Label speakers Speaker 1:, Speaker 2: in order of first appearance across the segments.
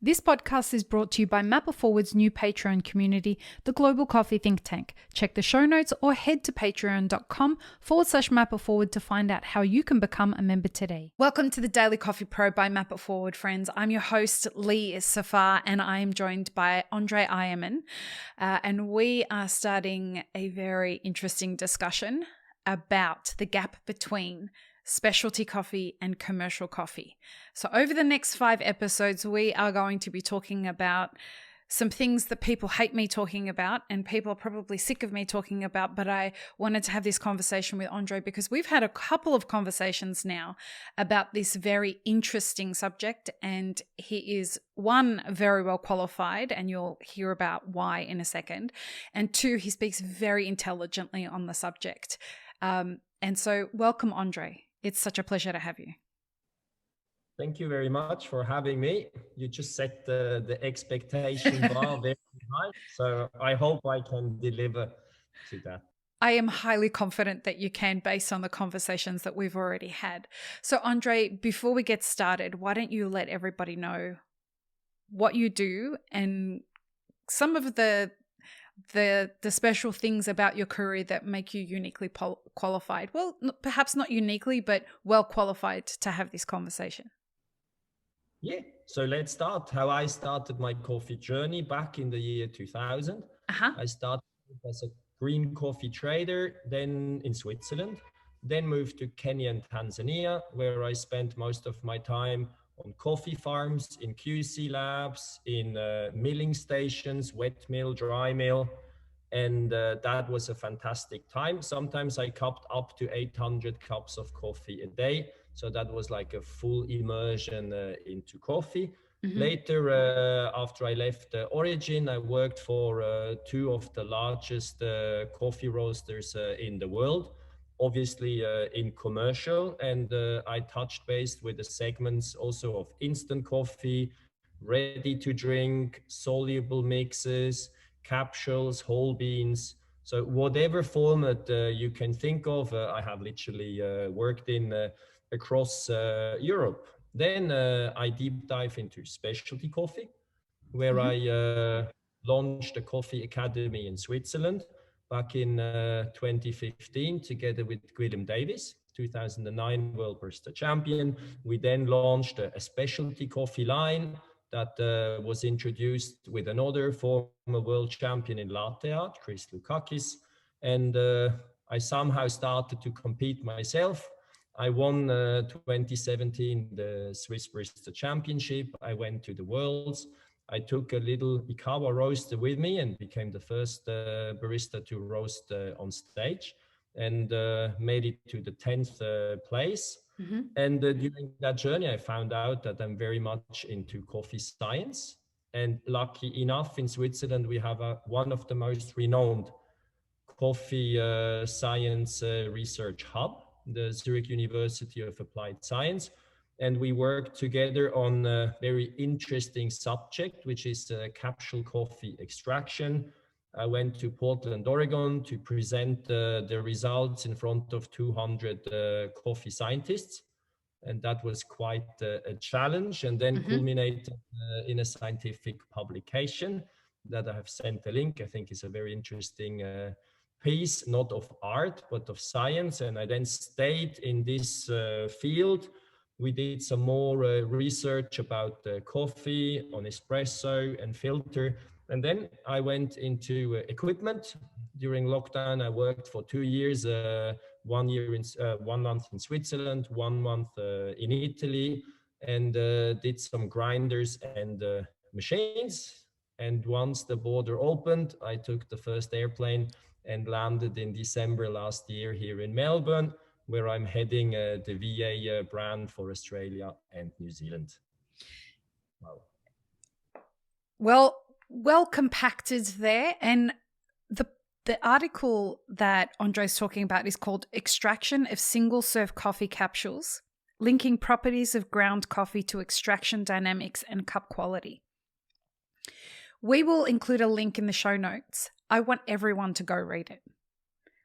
Speaker 1: This podcast is brought to you by Mapper Forward's new Patreon community, the Global Coffee Think Tank. Check the show notes or head to patreon.com/mapperforward to find out how you can become a member today. Welcome to the Daily Coffee Pro by Mapper Forward, friends. I'm your host, Lee Safar, and I am joined by André Eiermann. And we are starting a very interesting discussion about the gap between specialty coffee and commercial coffee. So over the next 5 episodes, we are going to be talking about some things that people hate me talking about and people are probably sick of me talking about, but I wanted to have this conversation with Andre because we've had a couple of conversations now about this very interesting subject, and he is, one, very well qualified, and you'll hear about why in a second, and 2, he speaks very intelligently on the subject. And so welcome, Andre. It's such a pleasure to have you.
Speaker 2: Thank you very much for having me. You just set the expectation bar very high, so I hope I can deliver to that.
Speaker 1: I am highly confident that you can, based on the conversations that we've already had. So, Andre, before we get started, why don't you let everybody know what you do and some of the special things about your career that make you uniquely qualified. Well, perhaps not uniquely, but well qualified to have this conversation.
Speaker 2: Yeah, so let's start. How I started my coffee journey back in the year 2000. I started as a green coffee trader, then in Switzerland, then moved to Kenya and Tanzania, where I spent most of my time on coffee farms, in QC labs, in milling stations, wet mill, dry mill. And that was a fantastic time. Sometimes I cupped up to 800 cups of coffee a day. So that was like a full immersion into coffee. Mm-hmm. Later, after I left Origin, I worked for 2 of the largest coffee roasters in the world. Obviously in commercial, and I touched base with the segments also of instant coffee, ready to drink, soluble mixes, capsules, whole beans. So whatever format you can think of, I have literally worked in across Europe. Then I deep dive into specialty coffee, where I launched a coffee academy in Switzerland back in 2015, together with William Davis, 2009 World Barista Champion. We then launched a specialty coffee line that was introduced with another former world champion in latte art, Chris Lukakis. And I somehow started to compete myself. I won 2017 the Swiss Barista Championship. I went to the Worlds. I took a little Ikawa roaster with me and became the first barista to roast on stage, and made it to the 10th place. Mm-hmm. And during that journey, I found out that I'm very much into coffee science. And lucky enough, in Switzerland, we have one of the most renowned coffee science research hub, the Zurich University of Applied Science. And we worked together on a very interesting subject, which is capsule coffee extraction. I went to Portland, Oregon to present the results in front of 200 coffee scientists. And that was quite a challenge, and then culminated in a scientific publication that I have sent a link. I think is a very interesting piece, not of art, but of science. And I then stayed in this field. We did some more research about coffee, on espresso and filter. And then I went into equipment. During lockdown, I worked for 2 years, 1 year in 1 month in Switzerland, 1 month in Italy, and did some grinders and machines. And once the border opened, I took the first airplane and landed in December last year here in Melbourne, where I'm heading the VA brand for Australia and New Zealand. Wow.
Speaker 1: Well compacted there. And the article that Andre's talking about is called Extraction of Single-Serve Coffee Capsules, Linking Properties of Ground Coffee to Extraction Dynamics and Cup Quality. We will include a link in the show notes. I want everyone to go read it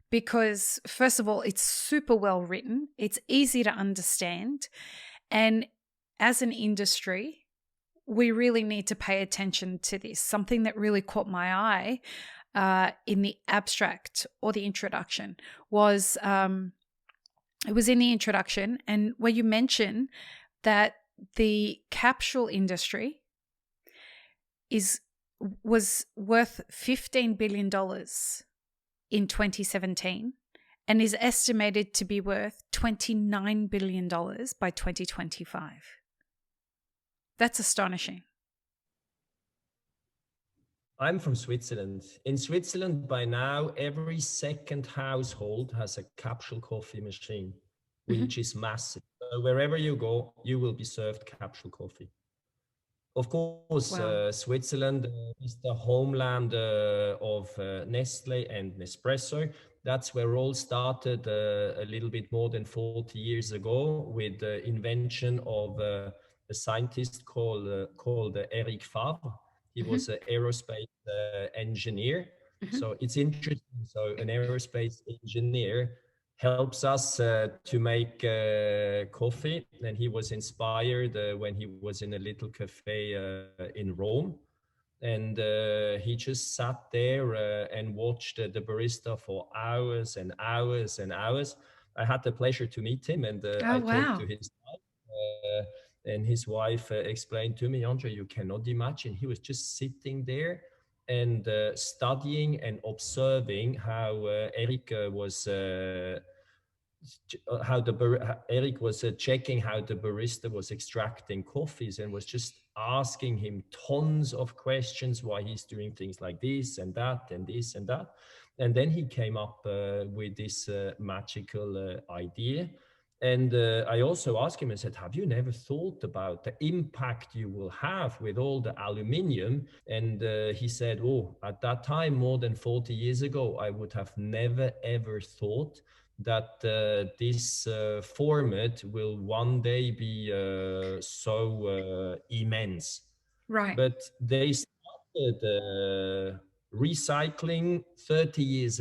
Speaker 1: because, first of all, it's super well written. It's easy to understand. And as an industry, we really need to pay attention to this. Something that really caught my eye in the abstract or the introduction was it was in the introduction, and where you mention that the capsule industry was worth $15 billion in 2017 and is estimated to be worth $29 billion by 2025. That's astonishing.
Speaker 2: I'm from Switzerland. In Switzerland, by now, every second household has a capsule coffee machine, which is massive. So wherever you go, you will be served capsule coffee. Of course, wow. Switzerland is the homeland of Nestle and Nespresso. That's where all started a little bit more than 40 years ago with the invention of a scientist called Eric Favre. He was an aerospace engineer. So it's interesting. So an aerospace engineer helps us to make coffee. And he was inspired when he was in a little cafe in Rome. And he just sat there and watched the barista for hours and hours and hours. I had the pleasure to meet him, and I talked to his wife. And his wife explained to me, Andre, you cannot imagine. He was just sitting there and studying and observing how Eric was checking how the barista was extracting coffees, and was just asking him tons of questions why he's doing things like this and that and this and that. And then he came up with this magical idea. And I also asked him, I said, have you never thought about the impact you will have with all the aluminium? And he said, oh, at that time, more than 40 years ago, I would have never, ever thought that this format will one day be so immense.
Speaker 1: Right.
Speaker 2: But they started recycling 30 years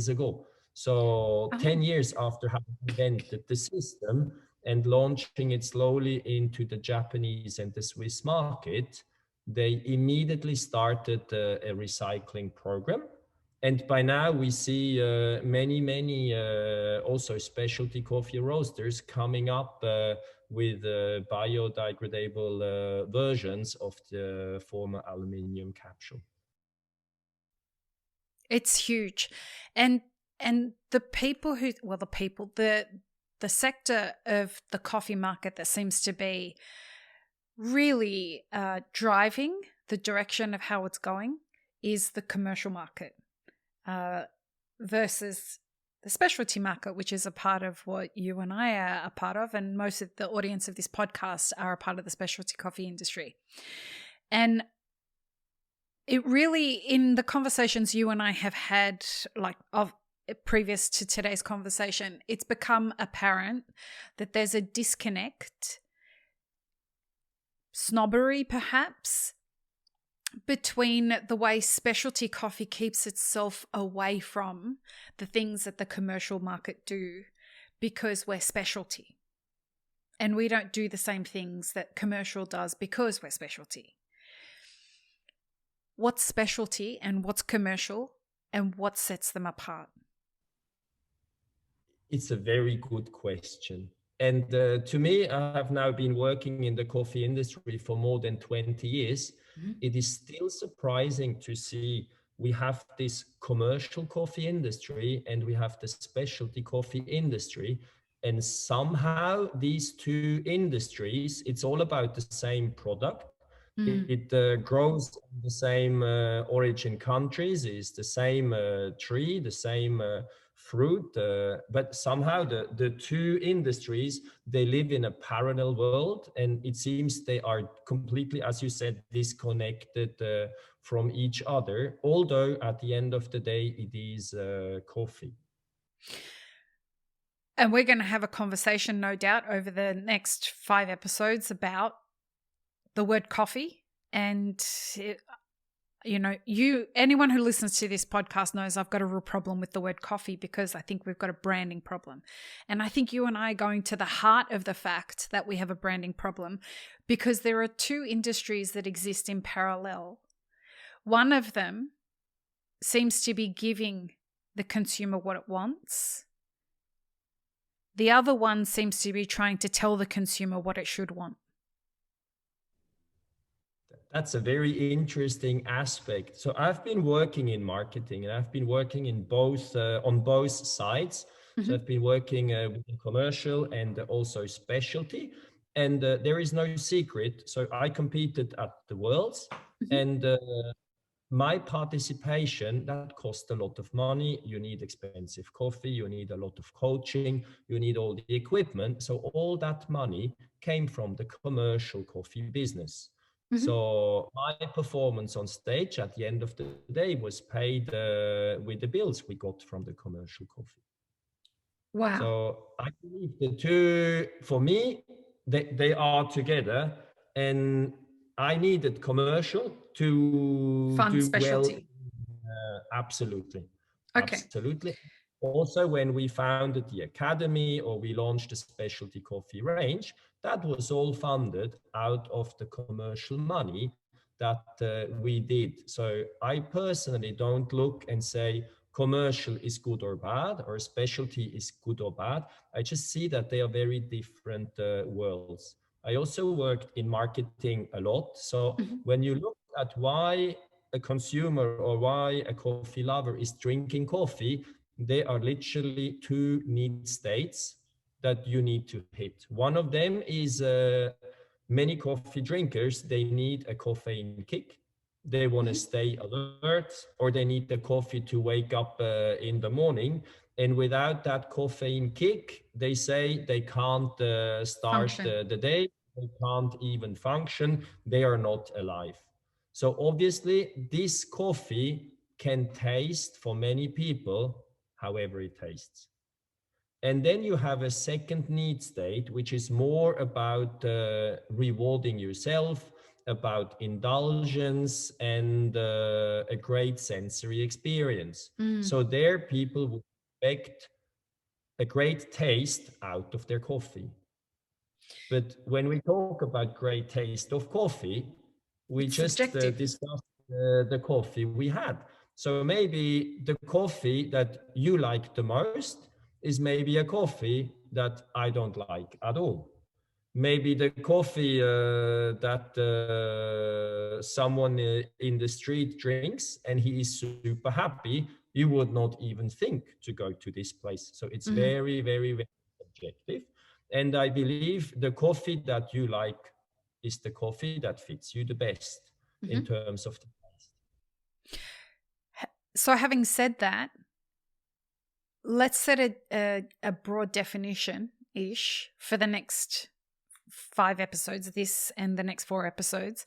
Speaker 2: ago. So 10 years after having invented the system and launching it slowly into the Japanese and the Swiss market, they immediately started a recycling program. And by now we see many also specialty coffee roasters coming up with biodegradable versions of the former aluminium capsule.
Speaker 1: It's huge. And the people who, well, the sector of the coffee market that seems to be really driving the direction of how it's going is the commercial market versus the specialty market, which is a part of what you and I are a part of, and most of the audience of this podcast are a part of the specialty coffee industry. And it really, in the conversations you and I have had, like of previous to today's conversation, it's become apparent that there's a disconnect, snobbery perhaps, between the way specialty coffee keeps itself away from the things that the commercial market do because we're specialty. And we don't do the same things that commercial does because we're specialty. What's specialty and what's commercial, and what sets them apart?
Speaker 2: It's a very good question. And to me, I have now been working in the coffee industry for more than 20 years. Mm-hmm. It is still surprising to see we have this commercial coffee industry and we have the specialty coffee industry. And somehow these two industries, it's all about the same product. It grows in the same origin countries, is the same tree, the same fruit, but somehow the two industries, they live in a parallel world, and it seems they are completely, as you said, disconnected from each other, although at the end of the day it is coffee.
Speaker 1: And we're going to have a conversation, no doubt, over the next 5 episodes about the word coffee and you know, anyone who listens to this podcast knows I've got a real problem with the word coffee because I think we've got a branding problem. And I think you and I are going to the heart of the fact that we have a branding problem because there are two industries that exist in parallel. One of them seems to be giving the consumer what it wants. The other one seems to be trying to tell the consumer what it should want.
Speaker 2: That's a very interesting aspect. So I've been working in marketing and I've been working in both on both sides. Mm-hmm. So I've been working with commercial and also specialty. And there is no secret. So I competed at the Worlds, mm-hmm. and my participation, that cost a lot of money. You need expensive coffee, you need a lot of coaching, you need all the equipment. So all that money came from the commercial coffee business. Mm-hmm. So my performance on stage at the end of the day was paid with the bills we got from the commercial coffee.
Speaker 1: Wow.
Speaker 2: So I believe the two, for me, they are together, and I needed commercial to
Speaker 1: fund
Speaker 2: do
Speaker 1: specialty.
Speaker 2: Well. Absolutely.
Speaker 1: Okay.
Speaker 2: Absolutely. Also, when we founded the academy or we launched a specialty coffee range, that was all funded out of the commercial money that we did. So I personally don't look and say commercial is good or bad, or specialty is good or bad. I just see that they are very different worlds. I also worked in marketing a lot. So mm-hmm. when you look at why a consumer or why a coffee lover is drinking coffee, they are literally two need states that you need to hit. One of them is many coffee drinkers, they need a caffeine kick. They want to stay alert, or they need the coffee to wake up in the morning. And without that caffeine kick, they say they can't start the day. They can't even function. They are not alive. So obviously, this coffee can taste for many people however it tastes. And then you have a second need state, which is more about rewarding yourself, about indulgence, and a great sensory experience. So there people would expect a great taste out of their coffee. But when we talk about great taste of coffee, we just discussed the coffee we had. So maybe the coffee that you like the most is maybe a coffee that I don't like at all. Maybe the coffee that someone in the street drinks and he is super happy, you would not even think to go to this place. So it's very, very, very subjective. And I believe the coffee that you like is the coffee that fits you the best in terms of the taste.
Speaker 1: So having said that, let's set a broad definition-ish for the next 5 episodes, this and the next 4 episodes.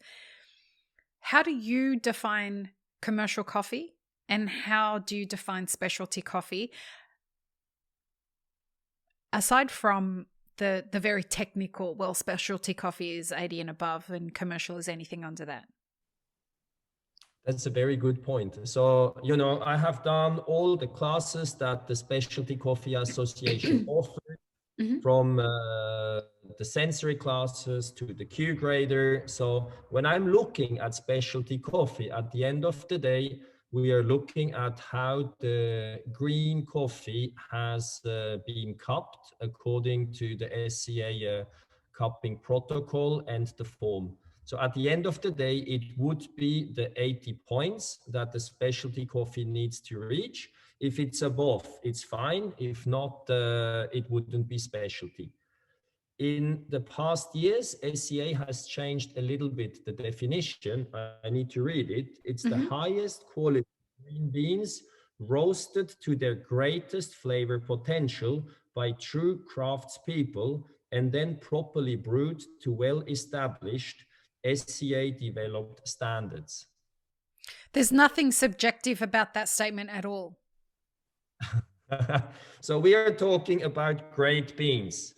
Speaker 1: How do you define commercial coffee, and how do you define specialty coffee? Aside from the very technical, well, specialty coffee is 80 and above and commercial is anything under that.
Speaker 2: That's a very good point. So, I have done all the classes that the Specialty Coffee Association offers, from the sensory classes to the Q grader. So when I'm looking at specialty coffee, at the end of the day, we are looking at how the green coffee has been cupped according to the SCA cupping protocol and the form. So at the end of the day, it would be the 80 points that the specialty coffee needs to reach. If it's above, it's fine. If not, it wouldn't be specialty. In the past years, SCA has changed a little bit the definition. I need to read it. It's the highest quality green beans roasted to their greatest flavor potential by true craftspeople and then properly brewed to well-established SCA developed standards.
Speaker 1: There's nothing subjective about that statement at all.
Speaker 2: So we are talking about great beans.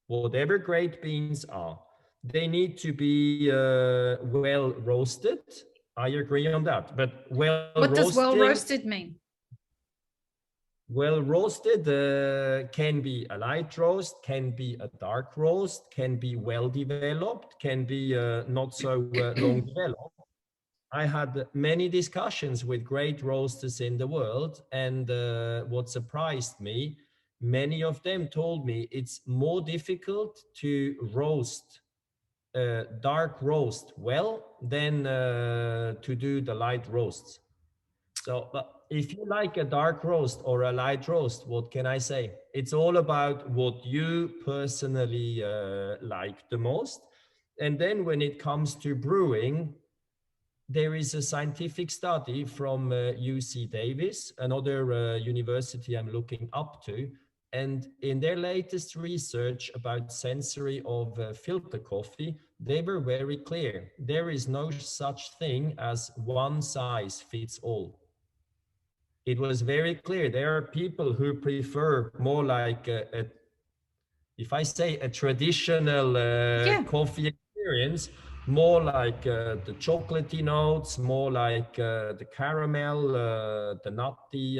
Speaker 2: Whatever great beans are, they need to be well roasted I agree on that. But well
Speaker 1: what does well
Speaker 2: roasting,
Speaker 1: roasted mean?
Speaker 2: well roasted can be a light roast, can be a dark roast, can be well developed, can be not so long developed. I had many discussions with great roasters in the world, and what surprised me, many of them told me it's more difficult to roast dark roast well than to do the light roasts. So, but if you like a dark roast or a light roast, what can I say? It's all about what you personally like the most. And then when it comes to brewing, there is a scientific study from UC Davis, another university I'm looking up to. And in their latest research about sensory of filter coffee, they were very clear. There is no such thing as one size fits all. It was very clear. There are people who prefer more like if I say a traditional coffee experience, more like the chocolatey notes, more like the caramel, the nutty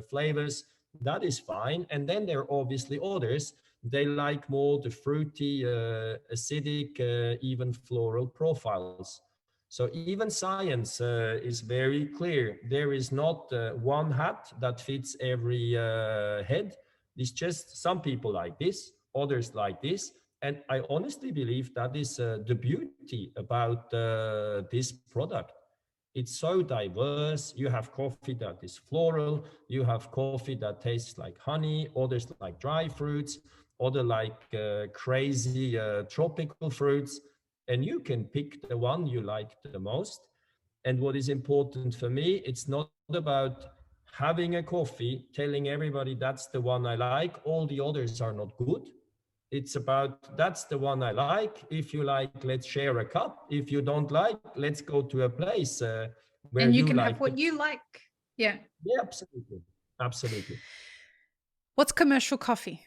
Speaker 2: flavors. That is fine. And then there are obviously others. They like more the fruity, acidic, even floral profiles. So even science is very clear. There is not one hat that fits every head. It's just some people like this, others like this. And I honestly believe that is the beauty about this product. It's so diverse. You have coffee that is floral. You have coffee that tastes like honey. Others like dry fruits. Other like crazy tropical fruits. And you can pick the one you like the most. And what is important for me, it's not about having a coffee, telling everybody that's the one I like, all the others are not good. It's about that's the one I like. If you like, let's share a cup. If you don't like, let's go to a place where
Speaker 1: and you
Speaker 2: you
Speaker 1: can
Speaker 2: like
Speaker 1: have what you like. Yeah.
Speaker 2: Yeah, absolutely. Absolutely.
Speaker 1: What's commercial coffee?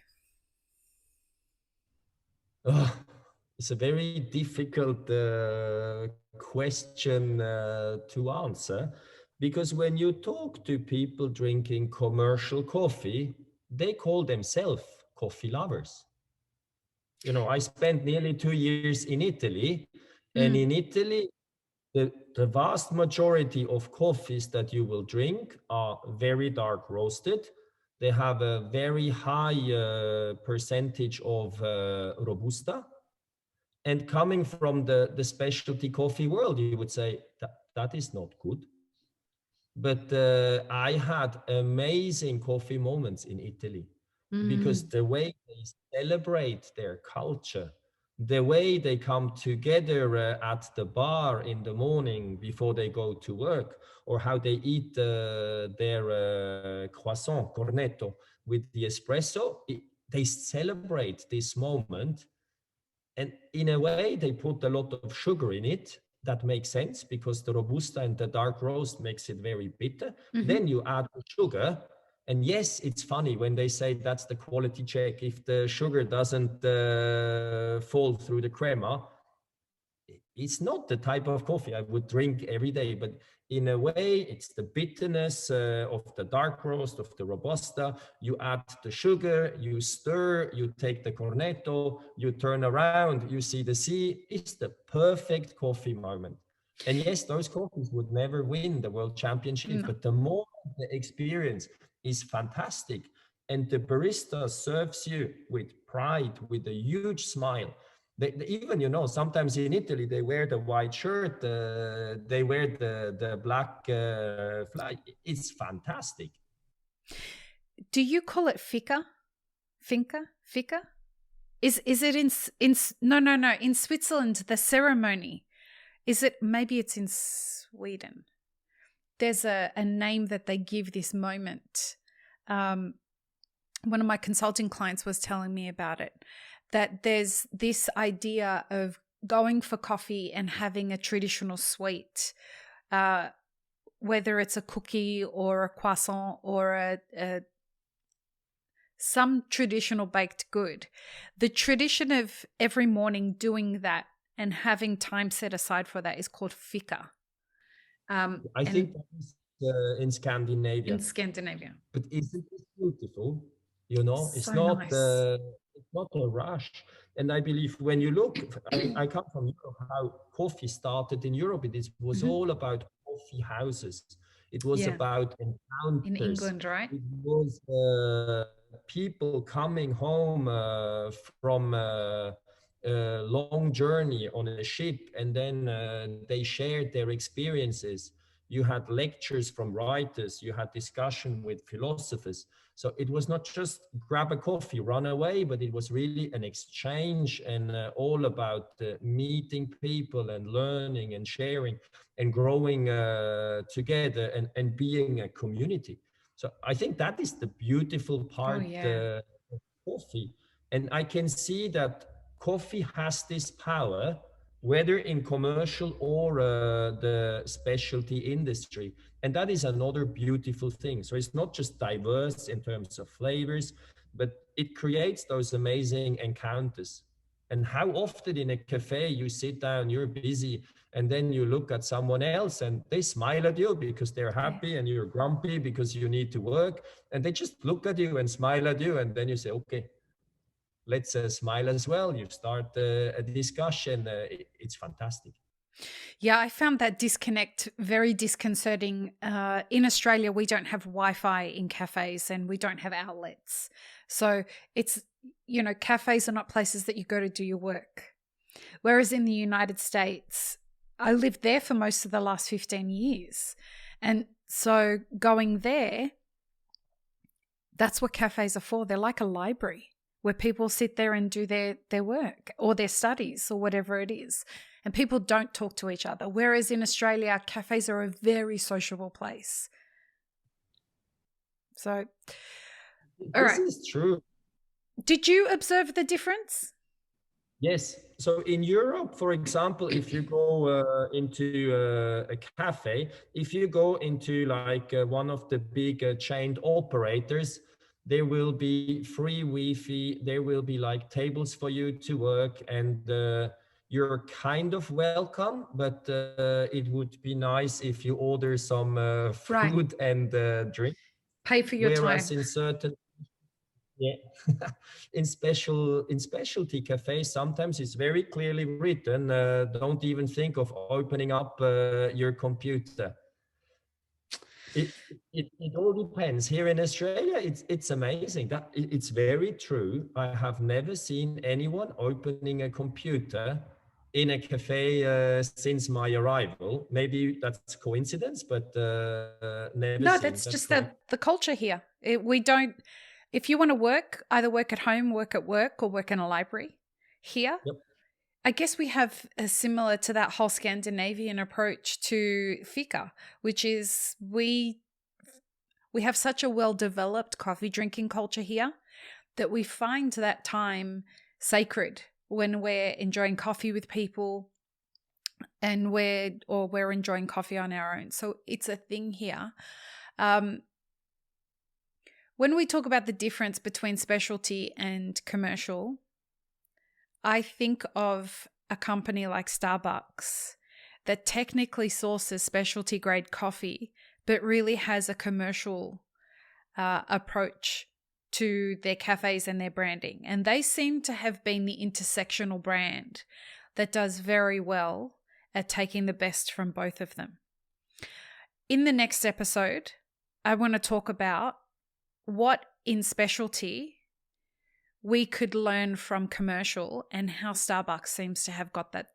Speaker 2: Oh, it's a very difficult question to answer, because when you talk to people drinking commercial coffee, they call themselves coffee lovers. You know, I spent nearly 2 years in Italy, and in Italy, the vast majority of coffees that you will drink are very dark roasted. They have a very high percentage of Robusta. And coming from the specialty coffee world, you would say that is not good. But I had amazing coffee moments in Italy, because the way they celebrate their culture, the way they come together at the bar in the morning before they go to work, or how they eat their croissant, cornetto with the espresso, they celebrate this moment. And in a way, they put a lot of sugar in it. That makes sense, because the Robusta and the dark roast makes it very bitter. Then you add the sugar. And yes, it's funny when they say that's the quality check. If the sugar doesn't fall through the crema, it's not the type of coffee I would drink every day. But in a way, it's the bitterness of the dark roast, of the Robusta. You add the sugar, you stir, you take the cornetto, you turn around, you see the sea. It's the perfect coffee moment. And yes, those coffees would never win the world championship, but the more the experience is fantastic. And the barista serves you with pride, with a huge smile. Even, you know, sometimes in Italy, they wear the white shirt, they wear the black flag. It's fantastic.
Speaker 1: Do you call it fika? Finca? Fika? Is it in no, in Switzerland, the ceremony, is it, maybe it's in Sweden. There's a name that they give this moment. One of my consulting clients was telling me about it, that there's this idea of going for coffee and having a traditional sweet, whether it's a cookie or a croissant or some traditional baked good. The tradition of every morning doing that and having time set aside for that is called fika.
Speaker 2: I think that is in Scandinavia.
Speaker 1: In Scandinavia.
Speaker 2: But isn't it beautiful? You know,
Speaker 1: So nice.
Speaker 2: it's not a rush. And I believe when you look, I come from Europe, how coffee started in Europe. It was all about coffee houses. It was about encounters.
Speaker 1: In England, right?
Speaker 2: It was people coming home from a long journey on a ship, and then they shared their experiences. You had lectures from writers, you had discussion with philosophers. So it was not just grab a coffee, run away, but it was really an exchange and all about meeting people and learning and sharing and growing together and being a community. So I think that is the beautiful part of coffee. And I can see that coffee has this power, whether in commercial or the specialty industry. And that is another beautiful thing. So it's not just diverse in terms of flavors, but it creates those amazing encounters. And how often in a cafe you sit down, you're busy, and then you look at someone else and they smile at you because they're happy and you're grumpy because you need to work. And they just look at you and smile at you. And then you say, okay, let's smile as well. You start a discussion. It's fantastic.
Speaker 1: Yeah, I found that disconnect very disconcerting. In Australia, we don't have Wi-Fi in cafes and we don't have outlets. So it's, cafes are not places that you go to do your work. Whereas in the United States, I lived there for most of the last 15 years. And so going there, that's what cafes are for. They're like a library where people sit there and do their work or their studies or whatever it is. And people don't talk to each other. Whereas in Australia, cafes are a very sociable place. So,
Speaker 2: this is true.
Speaker 1: Did you observe the difference?
Speaker 2: Yes. So in Europe, for example, if you go into a cafe, if you go into like one of the big chained operators, there will be free Wi-Fi, there will be like tables for you to work, and you're kind of welcome, but it would be nice if you order some food and drink.
Speaker 1: Pay for your
Speaker 2: Whereas
Speaker 1: time.
Speaker 2: in certain in specialty cafes, sometimes it's very clearly written, don't even think of opening up your computer. It all depends. Here in Australia, it's amazing. That it's very true. I have never seen anyone opening a computer in a cafe since my arrival. Maybe that's coincidence, but never.
Speaker 1: No, that's just the culture here. We don't. If you want to work, either work at home, work at work, or work in a library. Here, I guess we have a similar to that whole Scandinavian approach to fika, which is we have such a well-developed coffee drinking culture here that we find that time sacred when we're enjoying coffee with people and we're enjoying coffee on our own. So it's a thing here. When we talk about the difference between specialty and commercial, I think of a company like Starbucks that technically sources specialty grade coffee, but really has a commercial approach to their cafes and their branding. And they seem to have been the intersectional brand that does very well at taking the best from both of them. In the next episode, I want to talk about what in specialty we could learn from commercial and how Starbucks seems to have got that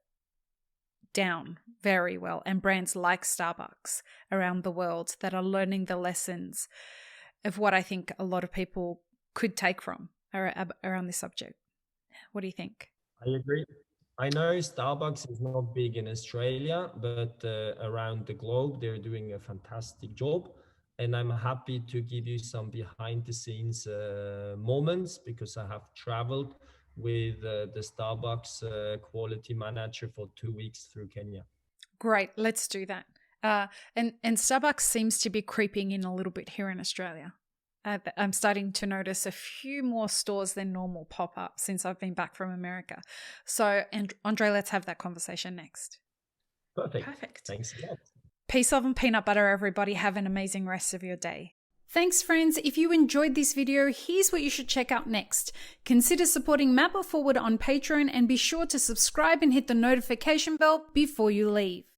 Speaker 1: down very well, and brands like Starbucks around the world that are learning the lessons of what I think a lot of people could take from around this subject. What do you think?
Speaker 2: I agree. I know Starbucks is not big in Australia, but around the globe, they're doing a fantastic job. And I'm happy to give you some behind the scenes moments because I have traveled with the Starbucks quality manager for 2 weeks through Kenya.
Speaker 1: Great, let's do that. And Starbucks seems to be creeping in a little bit here in Australia. I'm starting to notice a few more stores than normal pop up since I've been back from America. So, and Andre, let's have that conversation next.
Speaker 2: Perfect. Thanks a lot.
Speaker 1: Peace, love, and peanut butter, everybody. Have an amazing rest of your day. Thanks, friends. If you enjoyed this video, here's what you should check out next. Consider supporting Map It Forward on Patreon and be sure to subscribe and hit the notification bell before you leave.